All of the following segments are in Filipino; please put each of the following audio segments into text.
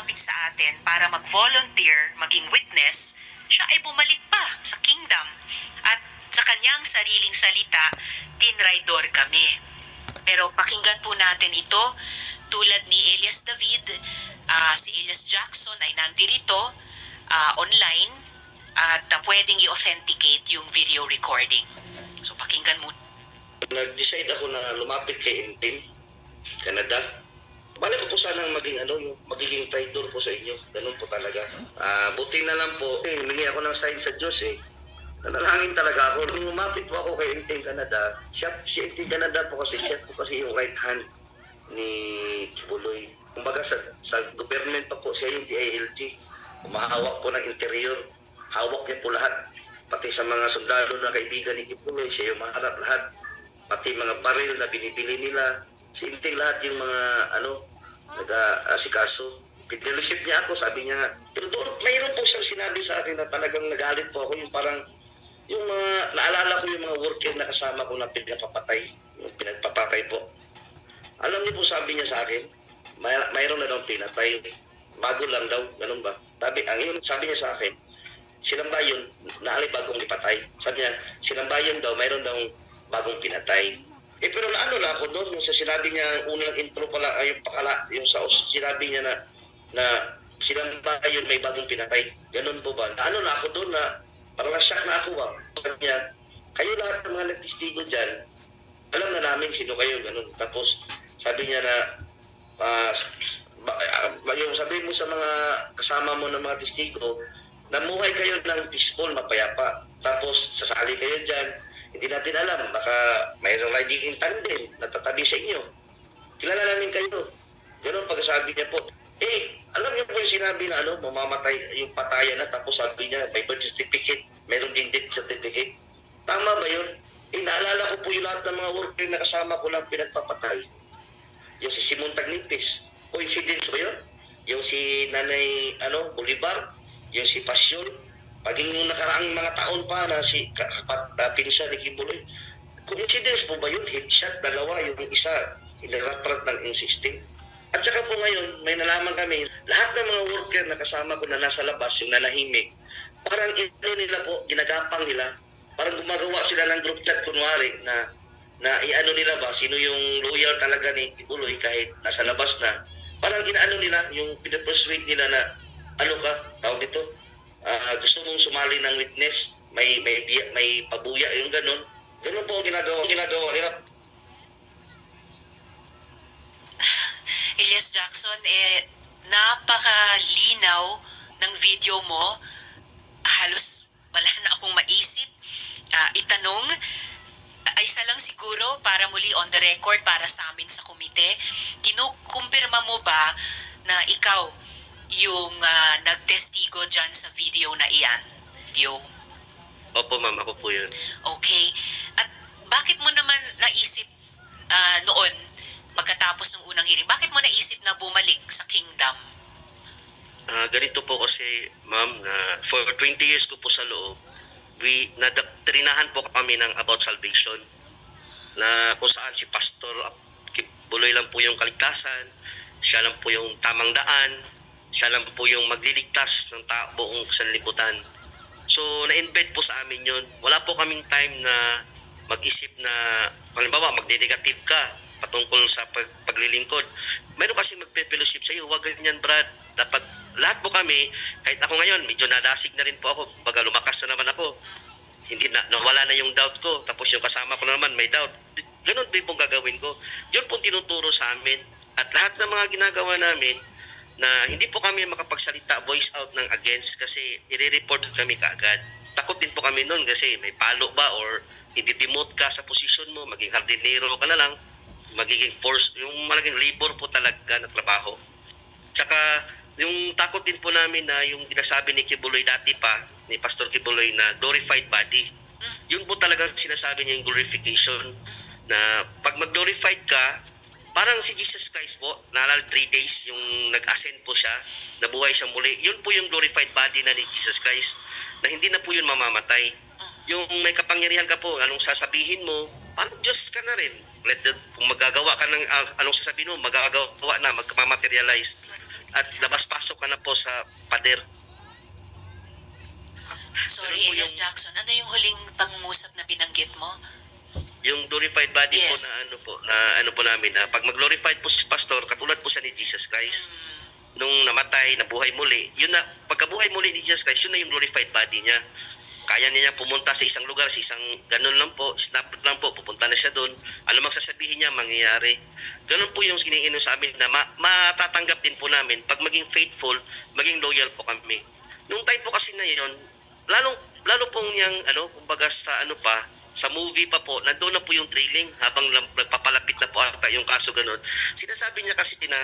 lumapit sa atin para mag-volunteer, maging witness, siya ay bumalik pa sa kingdom. At sa kanyang sariling salita, tinraidor kami. Pero pakinggan po natin ito, tulad ni Elias David, si Elias Jackson ay nandirito online at pwedeng i-authenticate yung video recording. So pakinggan mo. Nag-decide ako na lumapit kay Intim, Canada. Bali ko po sanang yung magiging traitor po sa inyo. Ganun po talaga. Buti na lang po, humingi ako ng sign sa Diyos Nanalangin talaga ako. Nung lumapit po ako kay Intim Canada, si Intim Canada po kasi, siya po kasi yung right hand ni Kibuloy. Kumbaga sa government pa po siya yung DILG. Umahawak po ng interior. Hawak niya po lahat. Pati sa mga sundalo na kaibigan ni Kibuloy, siya yung maharap lahat. Pati mga baril na binibili nila. Sinting lahat yung mga nag-asikaso. Pineliship niya ako, sabi niya. Pero doon, mayroon po siyang sinabi sa akin na talagang nagalit po ako. Yung parang, yung mga, naalala ko yung mga worker na kasama ko na pinagpapatay. Yung pinagpapatay po. Alam niyo po, sabi niya sa akin, mayroon na daw pinatay. Bago lang daw, ganun ba? Sabi niya sa akin, silang bayon, naalay bagong ipatay. Sabi niya, silang bayon daw, mayroon daw bagong pinatay. Pero naano na ako doon, sa sinabi niya, unang intro pala, yung sinabi niya na silang bayon may bagong pinatay. Ganun po ba? Naano na ako doon na, parang na-shock na ako ba? Sabi niya, kayo lahat ng mga nagtistigo dyan, alam na namin sino kayo, ganun. Tapos, sabi niya na, yung sabi mo sa mga kasama mo ng mga testigo, namuhay kayo ng peaceful, mapayapa. Tapos, sasali kayo dyan. Hindi natin alam, baka mayroong riding in tandem na tatabi sa inyo. Kilala namin kayo. Ganun pagkasabi niya po. Alam niyo po yung sinabi na mamamatay yung patayan na tapos sabi niya, may birth certificate, mayroon din death certificate. Tama ba yun? Naalala ko po yung lahat ng mga worker na kasama ko lang pinagpapatay. Yung si Simon Tagnipis. Coincidence ba yun? Yung si Nanay Bolivar, yung si Pasyon, paging yung nakaraang mga taon pa na si pinsa ni Kibuloy. Coincidence po ba yun? Headshot, dalawa, yung isa, inaratrat ng M16. At saka po ngayon, may nalaman kami, lahat ng mga worker na kasama ko na nasa labas, yung nanahimik, parang nila po, ginagapang nila, parang gumagawa sila ng group chat kunwari na nila ba, sino yung loyal talaga ni Kibuloy kahit nasa labas na. Parang nila, yung pinapersuade nila na, tawag ito, gusto mong sumali ng witness, may pabuya, yung ganun. Ganun po ginagawa nila. Elias Jackson, napakalinaw ng video mo. Halos wala na akong maisip. Itanong, isa lang siguro para muli on the record para sa amin sa komite, kinukumpirma mo ba na ikaw yung nagtestigo dyan sa video na iyan? Opo ma'am, ako po yun. Okay. At bakit mo naman naisip noon, pagkatapos ng unang hearing, bakit mo naisip na bumalik sa kingdom? Ganito po kasi ma'am, na for 20 years ko po sa loob, nadoktrinahan po kami ng about salvation. Na kung saan si Pastor Kibuloy lang po yung kaligtasan, siya lang po yung tamang daan, siya lang po yung magliligtas ng buong sanlibutan. So, na-invite po sa amin yun. Wala po kaming time na mag-isip na, halimbawa, magde-negative ka patungkol sa paglilingkod. Mayroon kasi magpe-fellowship sa iyo, huwag ganyan Brad. Dapat lahat po kami, kahit ako ngayon, medyo nadasig na rin po ako. Baga lumakas na naman ako. Hindi nawala na yung doubt ko. Tapos yung kasama ko na naman may doubt. Ganun din pong gagawin ko. Yun pong tinuturo sa amin. At lahat ng mga ginagawa namin, na hindi po kami makapagsalita, voice out ng against kasi i-report kami kaagad. Takot din po kami noon kasi may palo ba or i-demote ka sa posisyon mo, maging hardinero ka na lang, magiging force, yung malaking labor po talaga na trabaho. Tsaka yung takot din po namin na yung ginasabi ni Kibuloy dati pa, ni Pastor Kibuloy na glorified body. Yun po talaga sinasabi niya yung glorification, na pag mag-glorified ka, parang si Jesus Christ po, naalala 3 days yung nag-ascend po siya, nabuhay siya muli. Yun po yung glorified body na ni Jesus Christ, na hindi na po yun mamamatay. Yung may kapangyarihan ka po, anong sasabihin mo, parang Diyos ka na rin. Kung magagawa ka ng anong sasabihin mo, magagawa na, magmamaterialize. at labas-pasok ka na po sa pader. Sorry, Ganun po Elias yung- Jackson, ano yung huling pangungusap na binanggit mo? Yung glorified body po Yes. na ano po namin na pag mag-glorified po si pastor, katulad po siya ni Jesus Christ. Nung namatay, nabuhay muli, yun na, pagkabuhay muli ni Jesus Christ, yun na yung glorified body niya. Kaya niya pumunta sa isang lugar, sa isang ganun lang po, snap lang po, pupunta na siya doon. Ano magsasabihin niya, mangyayari. Ganun po yung siniino sa amin na matatanggap din po namin pag maging faithful, maging loyal po kami. Nung time po kasi na yun, lalo pong yung, kumbaga sa sa movie pa po, nandoon na po yung trailing habang nagpapalapit na po ata yung kaso ganun. Sinasabi niya kasi na,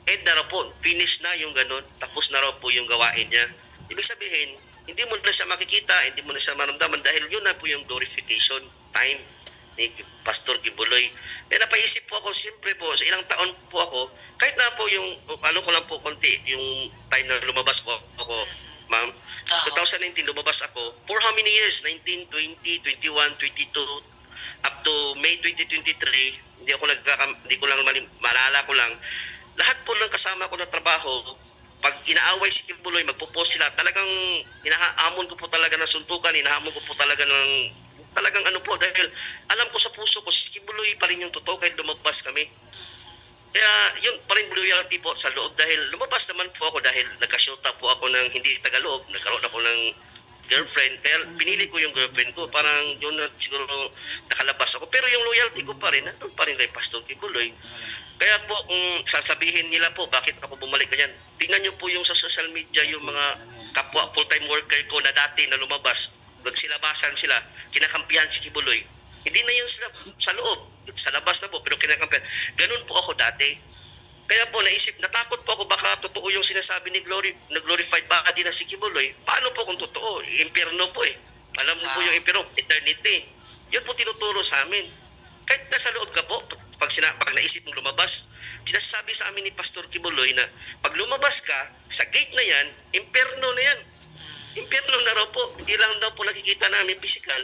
na raw po, finish na yung ganun, tapos na raw po yung gawain niya. Ibig sabihin, hindi mo na siya makikita, hindi mo na siya maramdaman dahil yun na po yung glorification time ni Pastor Kibuloy. Kaya napaisip po ako, siyempre po, sa ilang taon po ako, kahit na po yung, ko lang po konti, yung time na lumabas po ako, ma'am, 2019 lumabas ako. For how many years? 19, 20, 21, 22, up to May 2023, hindi ko lang maalala ko lang. Lahat po ng kasama ko na trabaho, pag inaaway si Kibuloy, magpo-post sila, talagang hinahamon ko po talaga ng suntukan, hinahamon ko po talaga ng talagang dahil alam ko sa puso ko, si Kibuloy pa rin yung totoo kahit lumabas kami. Kaya yun pa rin loyalty po sa loob dahil lumabas naman po ako dahil nagkasyota po ako ng hindi tagaloob, nagkaroon ako ng girlfriend, kaya pinili ko yung girlfriend ko, parang yun na siguro nakalabas ako. Pero yung loyalty ko pa rin, nandun pa rin kay Pastor Kibuloy. Kaya po kung sasabihin nila po bakit ako bumalik ganyan, tingnan nyo po yung sa social media yung mga kapwa full-time worker ko na dati na lumabas, nagsilabasan sila, kinakampihan si Kibuloy. Hindi na yun sila sa loob, sa labas na po, pero kinakampihan. Ganun po ako dati. Kaya po natakot po ako baka totoo yung sinasabi ni glorified body na si Kibuloy. Paano po kung totoo? Impierno po eh. Alam mo po yung impierno, eternity. Yun po tinuturo sa amin. Kahit nasa loob ka po, pag naisip mong lumabas, sinasabi sa amin ni Pastor Kibuloy na pag lumabas ka, sa gate na yan, impierno na yan. Impierno na raw po. Hindi lang daw po nakikita namin physical,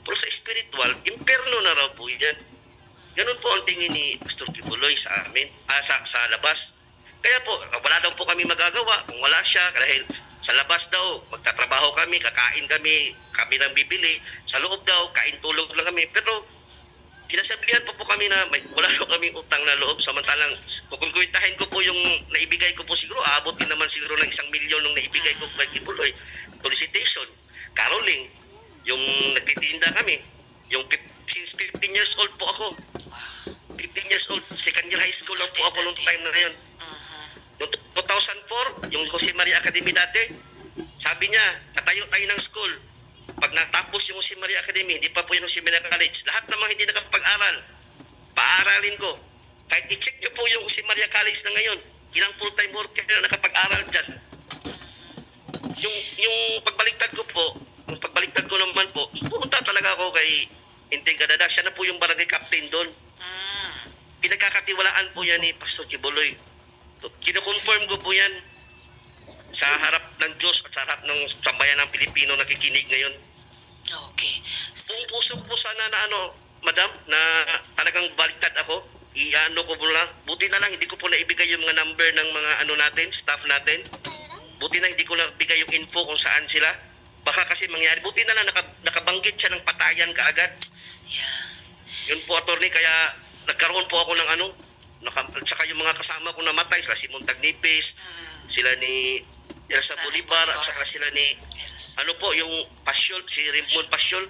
pero sa spiritual, impierno na raw po yan. Ganun po ang tingin ni Pastor Kibuloy sa amin, sa labas. Kaya po, wala daw po kami magagawa kung wala siya. Dahil sa labas daw, magtatrabaho kami, kakain kami lang bibili. Sa loob daw, kain tulog lang kami. Pero sinasabihan po kami na wala daw kaming utang na loob. Samantalang, kung kukwentahin ko po yung naibigay ko po siguro, aabot din naman siguro ng 1 milyon nung naibigay ko kay Kibuloy. Solicitation, caroling, yung nagtitinda kami, since 15 years old po ako. 15 years old, second year high school lang po ako nung time na yun. Noong 2004, yung Jose Maria Academy dati, sabi niya, natayo tayo ng school. Pag natapos yung Jose Maria Academy, hindi pa po yung Jose Maria College, lahat ng mga hindi nakapag-aral, paaralin ko. Kahit i-check niyo po yung Jose Maria College na ngayon, ilang full-time worker na nakapag-aral dyan. Yung pagbaliktad ko naman po, pumunta talaga ako kay Inteng Kadada. Siya na po yung barangay captain doon. Pinagkakatiwalaan po yan ni Pastor Kibuloy. Kino-confirm ko po yan sa harap ng Diyos at sa harap ng sambayan ng Pilipino nakikinig ngayon. Okay. Kung puso ko po sana na madam, na talagang baliktad ako, ko po lang. Buti na lang, hindi ko po naibigay yung mga number ng mga natin, staff natin. Buti na hindi ko nabigay yung info kung saan sila. Baka kasi mangyari. Buti na lang nakabanggit siya ng patayan kaagad. Yeah. Yun po, attorney, kaya nagkaroon po ako ng saka yung mga kasama ko namatay, sila si Montag Nipis, sila ni Elsa Bolivar, at saka sila ni, yung Pasyol, si Raymond Pasyol.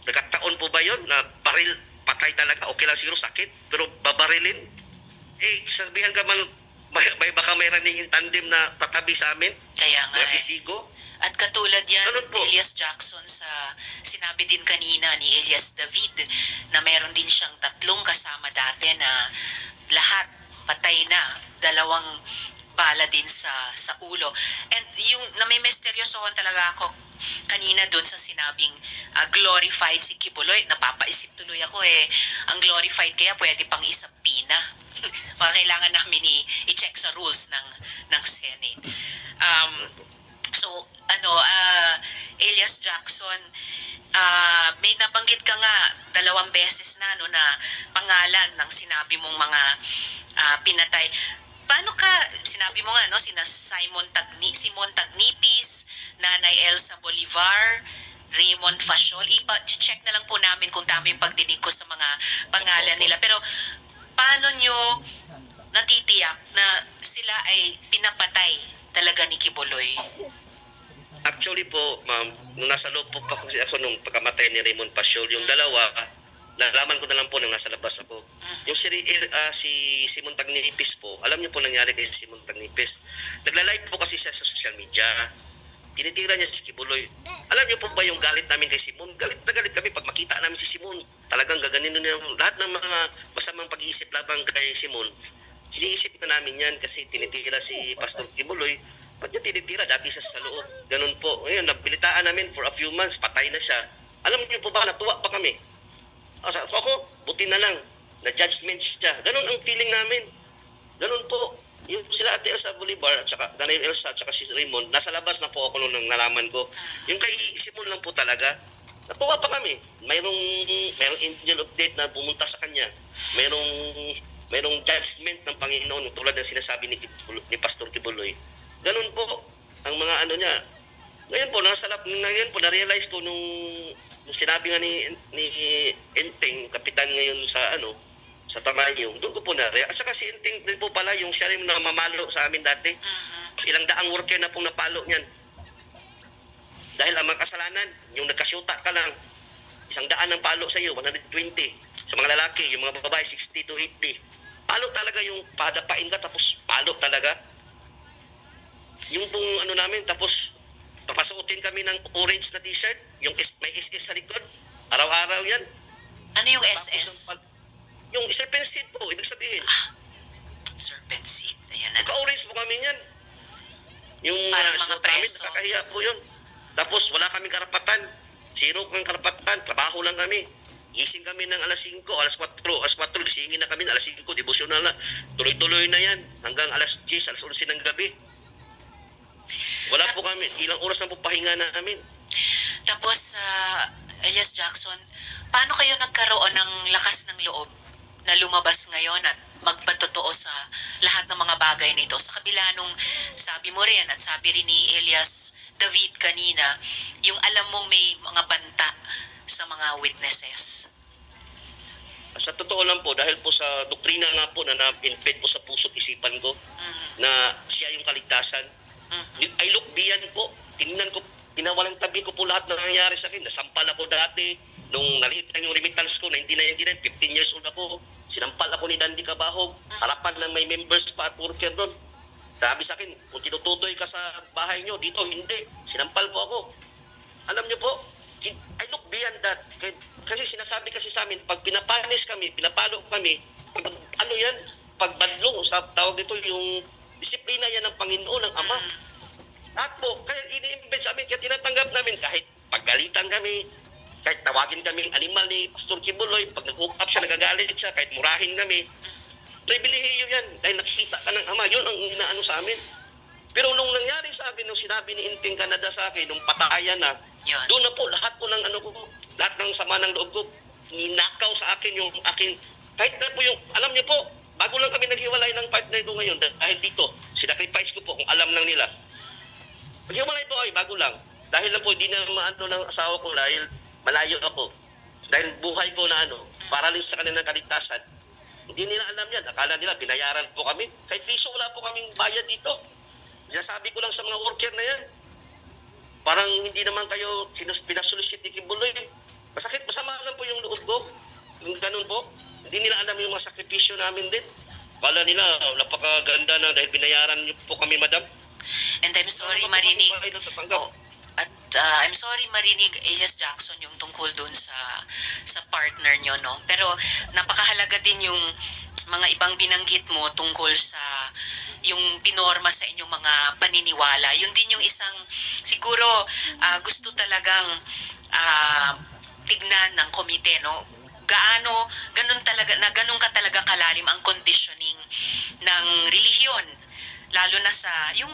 Nagkataon po ba yun na baril, patay talaga, okay lang siguro sakit, pero babarilin? Sabihan ka man, baka may running in tandem na tatabi sa amin, Kaya nga mga testigo. At katulad yan, Ganun po. Elias Jackson, sa sinabi din kanina ni Elias David na meron din siyang 3 kasama dati na lahat patay na, 2 bala din sa ulo. And yung namimesteryosohan talaga ako kanina doon sa sinabing glorified si Kibuloy. Napapaisip tuloy ako ang glorified kaya pwede pang isapina. Kailangan namin i-check sa rules ng Senate. Elias Jackson, may nabanggit ka nga 2 beses na na pangalan ng sinabi mong mga pinatay. Paano ka, sinabi mo nga, no, Simon Tagnipis, Nanay Elsa Bolivar, Raymond Fasiol. Check na lang po namin kung tama yung pagdinig ko sa mga pangalan nila. Pero paano nyo natitiyak na sila ay pinapatay talaga ni Kibuloy? Actually po, ma'am, nung nasa loob po ako nung pagkamatay ni Raymond Fasiol, yung dalawa, nalaman ko na lang po nung nasa labas ako. Yung si Simon Tagnipis po, alam niyo po nangyari kay Simon Tagnipis. Nagla-live po kasi siya sa social media. Tinitira niya si Kibuloy. Alam niyo po ba yung galit namin kay Simon? Galit na galit kami pag makita namin si Simon. Talagang gaganin niya lahat ng mga masamang pag-iisip labang kay Simon. Siniisip na namin yan kasi tinitira si Pastor Kibuloy. Ba't niya tinitira? Dati siya sa loob. Ganun po. Ngayon, nabilitaan namin for a few months, patay na siya. Alam niyo po ba, natuwa pa kami. Ako, buti na lang. Na-judgment siya. Ganun ang feeling namin. Ganun po. Yung sila Ate Elsa Bolivar at saka Nanay Elsa at saka si Raymond, nasa labas na po ako nung nalaman ko. Yung kay Simon lang po talaga, natuwa pa kami. Mayroong angel of death na pumunta sa kanya. Mayroong judgment ng Panginoon tulad ng sinasabi ni Pastor Kibuloy. Ganun po ang mga ano niya. Ngayon po, ngayon po, na-realize ko nung sinabi nga ni Enteng, kapitan ngayon sa Tamayo, doon ko po at saka si Enteng din po pala, yung siya rin na mamalo sa amin dati. Ilang daang worker na pong napalo niyan. Dahil ang mga kasalanan, yung nagkasyuta ka lang, 100 ang palo sa iyo, 120. Sa mga lalaki, yung mga babae, 60 to 80. Palo talaga yung padapain ka, tapos palo talaga. Yung pong namin, tapos papasuotin kami ng orange na t-shirt, yung may SS sa likod. Araw-araw yan. Ano yung SS? Yung serpent seed po, ibig sabihin. Serpent seed. Ayan na. Naka-orange po kami yan. Yung mga preso. Nakakahiya po yun. Tapos wala kaming karapatan. Zero kang karapatan. Trabaho lang kami. Gising kami ng alas 5, alas 4 gisingin na kami, alas 5, devotional na. Tuloy-tuloy na yan. Hanggang alas 10, alas 11 ng gabi. Wala po kami, ilang oras na po pahinga namin. Tapos, Elias Jackson, paano kayo nagkaroon ng lakas ng loob na lumabas ngayon at magpatotoo sa lahat ng mga bagay nito? Sa kabila nung sabi mo rin at sabi rin ni Elias David kanina, yung alam mong may mga banta sa mga witnesses. Sa totoo lang po, dahil po sa doktrina nga po na na-embed po sa puso't isipan ko, na siya yung kaligtasan, I look beyond po. Tingnan ko, tinawalang tabi ko po lahat na nangyayari sa akin. Nasampal ako dati. Nung naliit lang yung remittance ko, 1999, 15 years old ako. Sinampal ako ni Dandy Cabahog. Harapan ng may members pa at worker doon. Sabi sa akin, kung tinututoy ka sa bahay nyo, dito hindi. Sinampal po ako. Alam nyo po, I look beyond that. Kasi sinasabi kasi sa amin, pag pinapanis kami, pinapalo kami, ano yan, pagbadlong, tawag dito yung disiplina yan ng Panginoon, ng Ama. At po, kaya ini-embed sa amin, kaya tinatanggap namin kahit paggalitan kami, kahit tawagin kami animal ni Pastor Kibuloy, pag nag-hook up siya, nagagalit siya, kahit murahin kami, pribilehiyo yan, dahil nakikita ka ng Ama, yun ang inaano sa amin. Pero nung nangyari sa akin, nung sinabi ni Inting Canada sa akin, nung patayan na, doon na po, lahat po ng lahat ng sama ng loob ko, ninakaw sa akin yung aking, kahit na po yung, alam niyo po, bago lang kami naghiwalay ng partner ko ngayon, dahil dito, sinacrifice ko po kung alam lang nila. Maghiwalay po ay bago lang. Dahil lang po, hindi na maano ng asawa ko dahil malayo ako. Dahil buhay ko na para lang sa kanilang kaligtasan. Hindi nila alam yan. Akala nila, binayaran po kami. Kahit piso wala po kaming bayad dito. Sinasabi ko lang sa mga worker na yan. Parang hindi naman kayo pinasulisit ni Kibuloy. Masakit, masama lang po yung loob ko. Yung ganun po. Hindi nila alam yung mga sakripisyo namin din. Kala nila, napakaganda na dahil binayaran niyo po kami, madam. And I'm sorry marinig. I'm sorry marinig, Elias Jackson, yung tungkol dun sa partner nyo, no? Pero napakahalaga din yung mga ibang binanggit mo tungkol sa yung pinorma sa inyong mga paniniwala. Yun din yung isang, siguro, gusto talagang tignan ng komite, no? Ganun ka talaga kalalim ang conditioning ng relihiyon, lalo na sa yung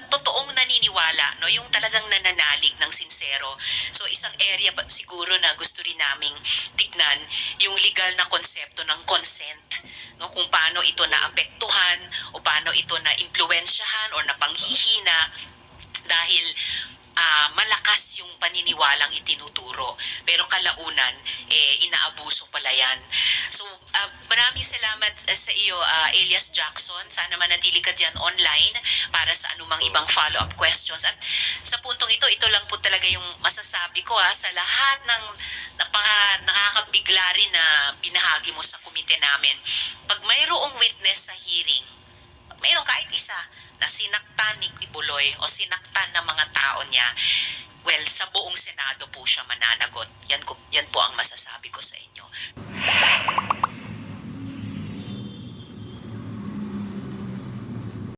totoong naniniwala, no, yung talagang nananalig ng sincero. So isang area pa siguro na gusto rin naming tignan yung legal na konsepto ng consent, no, kung paano ito naapektuhan o paano ito na impluwensyahan o napanghihina dahil malakas yung paniniwalang itinuturo. Pero kalaunan, inaabuso pala yan. So, maraming salamat sa iyo, Elias Jackson. Sana manatili ka dyan online para sa anumang ibang follow-up questions. At sa puntong ito lang po talaga yung masasabi ko sa lahat ng nakakabigla rin na binahagi mo sa komite namin. Pag mayroong witness sa hearing, mayroong kahit isa na sinaktan ni Kibuloy o sinaktan ng mga tao niya, well, sa buong Senado po siya mananagot. Yan po ang masasabi ko sa inyo.